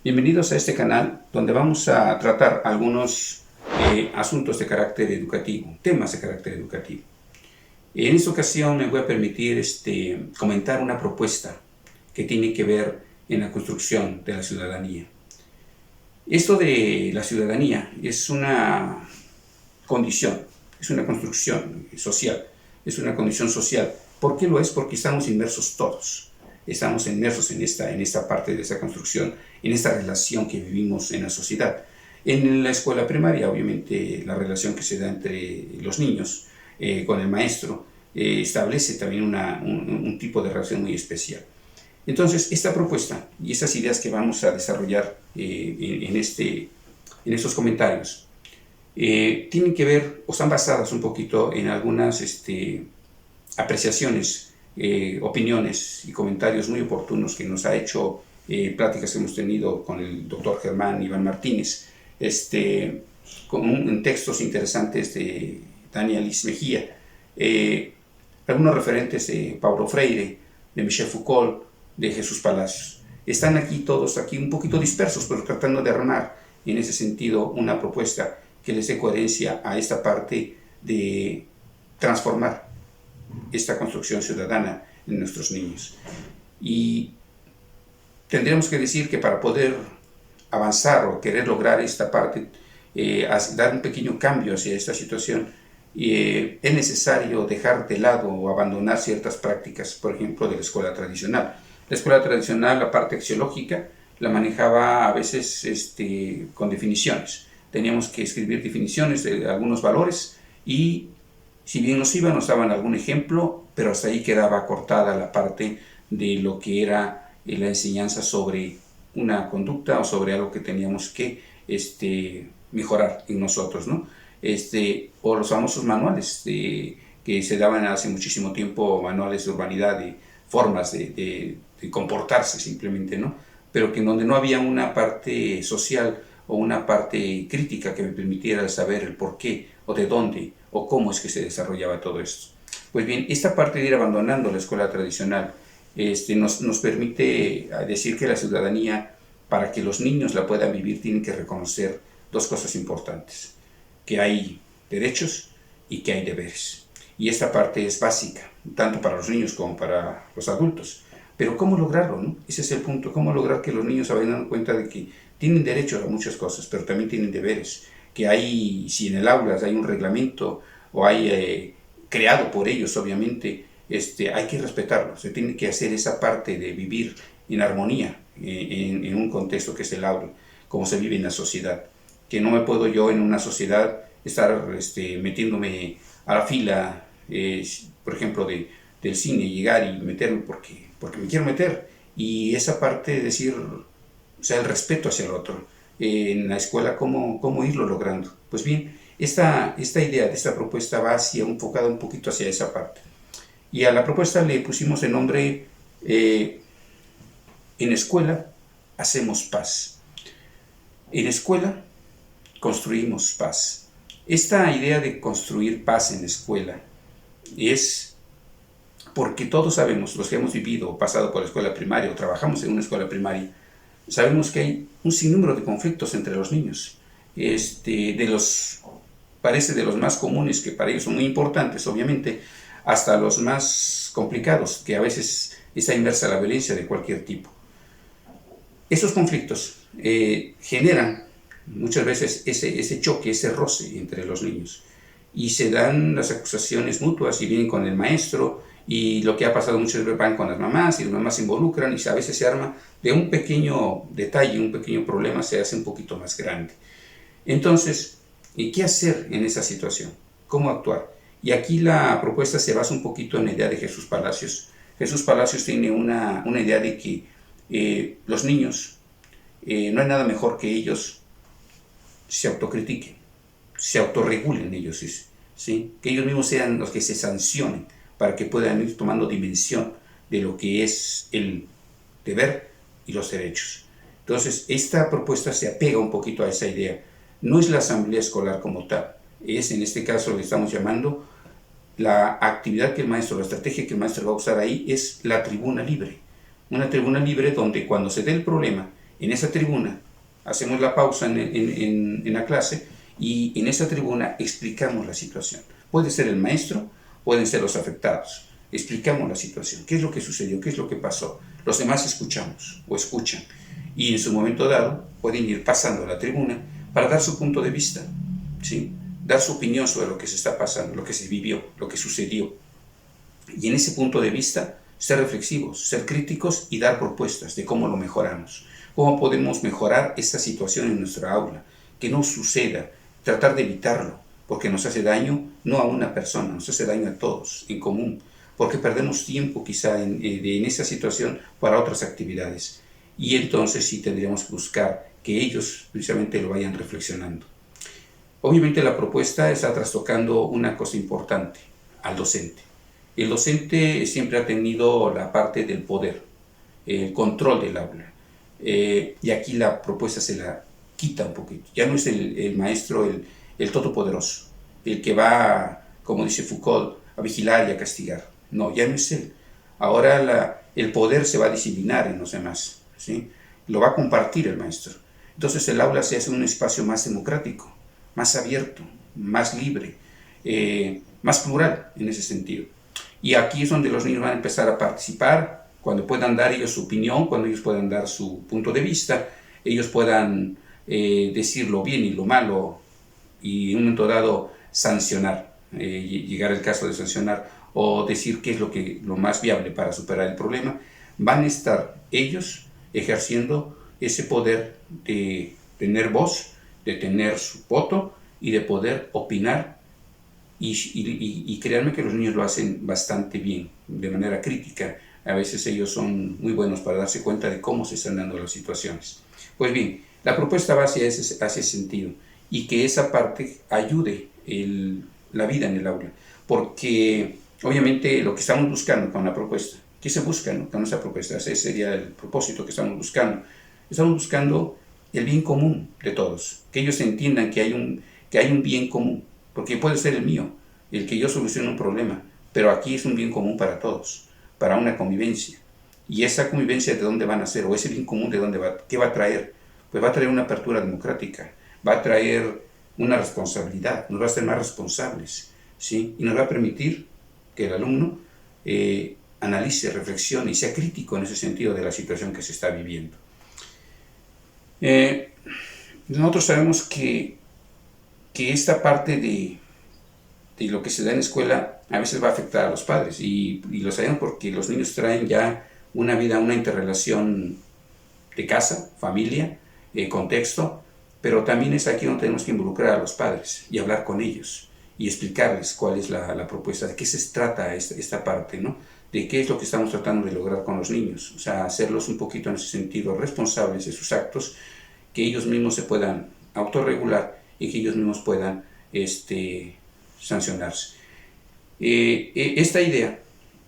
Bienvenidos a este canal donde vamos a tratar algunos asuntos de carácter educativo, temas de carácter educativo. En esta ocasión me voy a permitir comentar una propuesta que tiene que ver en la construcción de la ciudadanía. Esto de la ciudadanía es una condición, es una construcción social, es una condición social. ¿Por qué lo es? Porque estamos inmersos todos. Estamos inmersos en esta parte de esa construcción, en esta relación que vivimos en la sociedad. En la escuela primaria, obviamente, la relación que se da entre los niños con el maestro establece también un tipo de relación muy especial. Entonces, esta propuesta y estas ideas que vamos a desarrollar en estos comentarios tienen que ver o están basadas un poquito en algunas apreciaciones, opiniones y comentarios muy oportunos que nos ha hecho pláticas que hemos tenido con el doctor Germán Iván Martínez, con textos interesantes de Daniel Liz Mejía, algunos referentes de Paulo Freire, de Michel Foucault, de Jesús Palacios. Están aquí todos un poquito dispersos, pero tratando de armar en ese sentido una propuesta que les dé coherencia a esta parte de transformar esta construcción ciudadana en nuestros niños. Y tendremos que decir que para poder avanzar o querer lograr esta parte, dar un pequeño cambio hacia esta situación, es necesario dejar de lado o abandonar ciertas prácticas, por ejemplo, de la escuela tradicional. La escuela tradicional, la parte axiológica, la manejaba a veces con definiciones. Teníamos que escribir definiciones de algunos valores y si bien nos daban algún ejemplo, pero hasta ahí quedaba cortada la parte de lo que era la enseñanza sobre una conducta o sobre algo que teníamos que mejorar en nosotros, ¿no? O los famosos manuales que se daban hace muchísimo tiempo, manuales de urbanidad, de formas de comportarse simplemente, ¿no? Pero que en donde no había una parte social o una parte crítica que me permitiera saber el por qué o de dónde o cómo es que se desarrollaba todo esto. Pues bien, esta parte de ir abandonando la escuela tradicional nos permite decir que la ciudadanía, para que los niños la puedan vivir, tienen que reconocer dos cosas importantes: que hay derechos y que hay deberes. Y esta parte es básica, tanto para los niños como para los adultos. Pero ¿cómo lograrlo, no? Ese es el punto. ¿Cómo lograr que los niños se vayan dando cuenta de que tienen derecho a muchas cosas, pero también tienen deberes? Que hay, si en el aula hay un reglamento o hay creado por ellos, obviamente, hay que respetarlo. Se tiene que hacer esa parte de vivir en armonía en un contexto que es el aula, como se vive en la sociedad. Que no me puedo yo en una sociedad estar metiéndome a la fila, por ejemplo, del cine, llegar y meterme porque me quiero meter. Y esa parte de decir, o sea, el respeto hacia el otro. En la escuela, ¿cómo irlo logrando? Pues bien, esta idea de esta propuesta va enfocada un poquito hacia esa parte. Y a la propuesta le pusimos el nombre En escuela hacemos paz. En escuela construimos paz. Esta idea de construir paz en la escuela es porque todos sabemos, los que hemos vivido o pasado por la escuela primaria o trabajamos en una escuela primaria, sabemos que hay un sinnúmero de conflictos entre los niños. Parece de los más comunes, que para ellos son muy importantes, obviamente, hasta los más complicados, que a veces está inversa la violencia de cualquier tipo. Esos conflictos generan muchas veces ese choque, ese roce entre los niños. Y se dan las acusaciones mutuas y vienen con el maestro, y lo que ha pasado muchas veces van con las mamás y las mamás se involucran y a veces se arma de un pequeño detalle, un pequeño problema se hace un poquito más grande. Entonces, ¿qué hacer en esa situación? ¿Cómo actuar? Y aquí la propuesta se basa un poquito en la idea de Jesús Palacios. Jesús Palacios tiene una idea de que los niños, no hay nada mejor que ellos se autocritiquen, se autorregulen ellos, ¿sí? Que ellos mismos sean los que se sancionen para que puedan ir tomando dimensión de lo que es el deber y los derechos. Entonces, esta propuesta se apega un poquito a esa idea. No es la asamblea escolar como tal, es en este caso lo que estamos llamando la actividad que el maestro, la estrategia que el maestro va a usar ahí es la tribuna libre. Una tribuna libre donde cuando se dé el problema En esa tribuna hacemos la pausa en la clase y en esa tribuna explicamos la situación. Puede ser el maestro, pueden ser los afectados. Explicamos la situación, qué es lo que sucedió, qué es lo que pasó. Los demás escuchamos o escuchan y en su momento dado pueden ir pasando a la tribuna para dar su punto de vista, ¿sí? Dar su opinión sobre lo que se está pasando, lo que se vivió, lo que sucedió. Y en ese punto de vista, ser reflexivos, ser críticos y dar propuestas de cómo lo mejoramos. Cómo podemos mejorar esta situación en nuestra aula, que no suceda, tratar de evitarlo, porque nos hace daño no a una persona, nos hace daño a todos en común, porque perdemos tiempo quizá en esa situación para otras actividades. Y entonces sí tendríamos que buscar que ellos precisamente lo vayan reflexionando. Obviamente la propuesta está trastocando una cosa importante, al docente. El docente siempre ha tenido la parte del poder, el control del aula. Y aquí la propuesta se la quita un poquito. Ya no es el maestro, el todopoderoso, el que va, como dice Foucault, a vigilar y a castigar. No, ya no es él. Ahora el poder se va a disciplinar en los demás, ¿sí? Lo va a compartir el maestro. Entonces el aula se hace un espacio más democrático, más abierto, más libre, más plural en ese sentido. Y aquí es donde los niños van a empezar a participar, cuando puedan dar ellos su opinión, cuando ellos puedan dar su punto de vista, ellos puedan decir lo bien y lo malo y en un momento dado sancionar, llegar al caso de sancionar o decir qué es lo más viable para superar el problema. Van a estar ellos ejerciendo ese poder de tener voz, de tener su voto y de poder opinar. Y créanme que los niños lo hacen bastante bien, de manera crítica. A veces ellos son muy buenos para darse cuenta de cómo se están dando las situaciones. Pues bien, la propuesta va hacia ese sentido y que esa parte ayude la vida en el aula. Porque obviamente lo que estamos buscando con la propuesta, ¿qué se busca, no? Con esa propuesta? Ese sería el propósito que estamos buscando. Estamos buscando el bien común de todos, que ellos entiendan que hay un bien común. Porque puede ser el mío, el que yo solucione un problema, pero aquí es un bien común para todos, para una convivencia. Y esa convivencia de dónde van a ser, o ese bien común de dónde va, ¿qué va a traer? Pues va a traer una apertura democrática, va a traer una responsabilidad, nos va a hacer más responsables, ¿sí? Y nos va a permitir que el alumno analice, reflexione y sea crítico en ese sentido de la situación que se está viviendo. Nosotros sabemos que esta parte de lo que se da en la escuela a veces va a afectar a los padres y lo sabemos porque los niños traen ya una vida, una interrelación de casa, familia, contexto, pero también es aquí donde tenemos que involucrar a los padres y hablar con ellos y explicarles cuál es la propuesta, de qué se trata esta parte, ¿no? De qué es lo que estamos tratando de lograr con los niños, o sea, hacerlos un poquito en ese sentido responsables de sus actos, que ellos mismos se puedan autorregular y que ellos mismos puedan sancionarse. Esta idea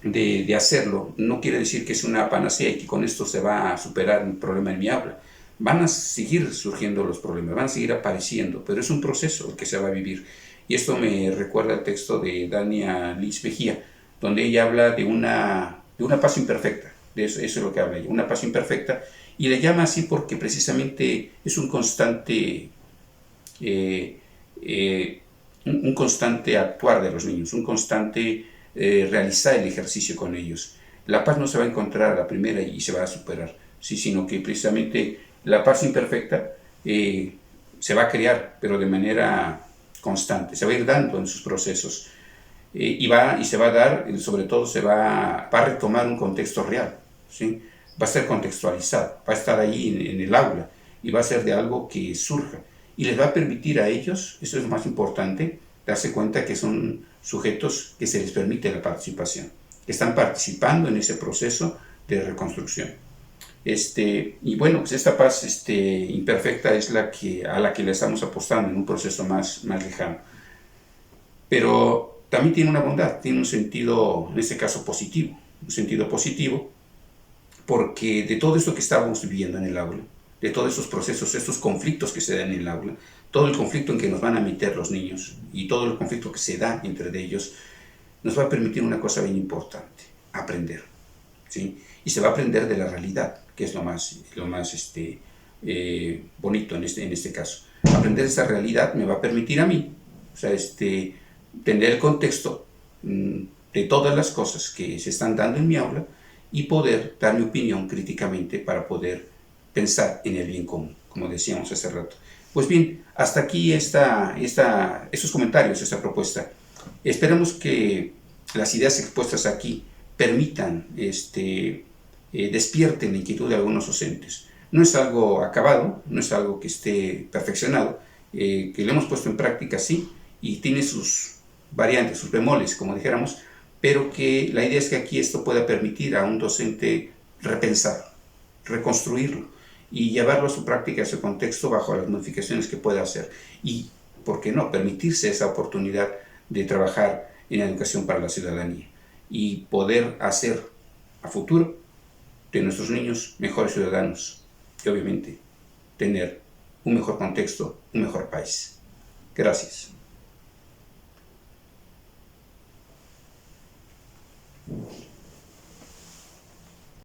de hacerlo no quiere decir que es una panacea y que con esto se va a superar el problema en mi aula. Van a seguir surgiendo los problemas, van a seguir apareciendo, pero es un proceso el que se va a vivir. Y esto me recuerda el texto de Dania Liz Mejía, donde ella habla de una paz imperfecta. De eso es lo que habla ella, una paz imperfecta, y le llama así porque precisamente es un constante un constante actuar de los niños, un constante realizar el ejercicio con ellos. La paz no se va a encontrar a la primera y se va a superar, ¿sí? Sino que precisamente la paz imperfecta se va a crear, pero de manera constante, se va a ir dando en sus procesos y se va a dar, sobre todo va a retomar un contexto real, ¿sí? Va a ser contextualizado, va a estar ahí en el aula y va a ser de algo que surja. Y les va a permitir a ellos, eso es lo más importante, darse cuenta que son sujetos que se les permite la participación, que están participando en ese proceso de reconstrucción. Y bueno, pues esta paz imperfecta es a la que le estamos apostando en un proceso más lejano. Pero también tiene una bondad, tiene un sentido, en este caso positivo, porque de todo esto que estamos viviendo en el aula, de todos esos procesos, estos conflictos que se dan en el aula, todo el conflicto en que nos van a meter los niños y todo el conflicto que se da entre ellos, nos va a permitir una cosa bien importante, aprender, ¿sí? Y se va a aprender de la realidad, que es lo más bonito en este caso. Aprender esa realidad me va a permitir a mí, o sea, tener el contexto de todas las cosas que se están dando en mi aula y poder dar mi opinión críticamente para poder pensar en el bien común, como decíamos hace rato. Pues bien, hasta aquí esos comentarios, esta propuesta. Esperamos que las ideas expuestas aquí permitan, despierten la inquietud de algunos docentes. No es algo acabado, no es algo que esté perfeccionado, que lo hemos puesto en práctica, sí, y tiene sus variantes, sus bemoles, como dijéramos, pero que la idea es que aquí esto pueda permitir a un docente repensar, reconstruirlo y llevarlo a su práctica, a su contexto, bajo las modificaciones que pueda hacer. Y, ¿por qué no?, permitirse esa oportunidad de trabajar en la educación para la ciudadanía y poder hacer a futuro de nuestros niños mejores ciudadanos y obviamente tener un mejor contexto, un mejor país. Gracias.